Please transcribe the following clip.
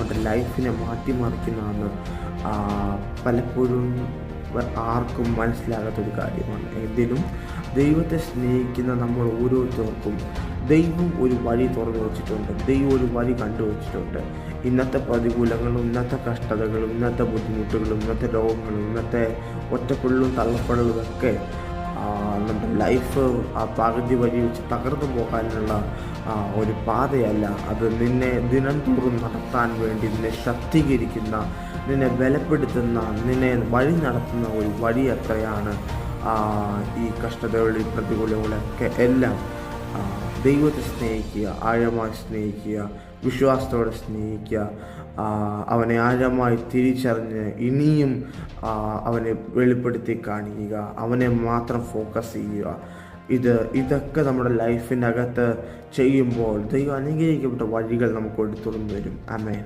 നമ്മുടെ ലൈഫിനെ മാറ്റിമറിക്കുന്നതെന്ന് പലപ്പോഴും ആർക്കും മനസ്സിലാകാത്തൊരു കാര്യമാണ്. എങ്കിലും ദൈവത്തെ സ്നേഹിക്കുന്ന നമ്മൾ ഓരോരുത്തർക്കും ദൈവം ഒരു വഴി തുറന്നു വച്ചിട്ടുണ്ട്. ദൈവം ഒരു വഴി കണ്ടുവച്ചിട്ടുണ്ട്. ഇന്നത്തെ പ്രതികൂലങ്ങളും ഇന്നത്തെ കഷ്ടതകളും ഇന്നത്തെ ബുദ്ധിമുട്ടുകളും ഇന്നത്തെ രോഗങ്ങളും ഇന്നത്തെ ഒറ്റപ്പെടലും തള്ളപ്പെടലും ഒക്കെ നമ്മുടെ ലൈഫ് പകുതി വഴി വെച്ച് തകർന്നു പോകാനുള്ള ഒരു പാതയല്ല. അത് നിന്നെ ദിനം തോറും നടത്താൻ വേണ്ടി നിന്നെ ശക്തീകരിക്കുന്ന, നിന്നെ ബലപ്പെടുത്തുന്ന, നിന്നെ വഴി നടത്തുന്ന ഒരു വഴി അത്രയാണ് ഈ കഷ്ടതകളിൽ പ്രതികൂലങ്ങളൊക്കെ എല്ലാം. ദൈവത്തെ സ്നേഹിക്കുക, ആഴമായി സ്നേഹിക്കുക, വിശ്വാസത്തോടെ സ്നേഹിക്കുക, അവനെ ആഴമായി തിരിച്ചറിഞ്ഞ് ഇനിയും അവനെ വെളിപ്പെടുത്തി കാണിക്കുക, അവനെ മാത്രം ഫോക്കസ് ചെയ്യുക. ഇതൊക്കെ നമ്മുടെ ലൈഫിനകത്ത് ചെയ്യുമ്പോൾ ദൈവം അനുഗ്രഹിക്കപ്പെട്ട വഴികൾ നമുക്ക് തുറന്നു വരും. ആമേൻ.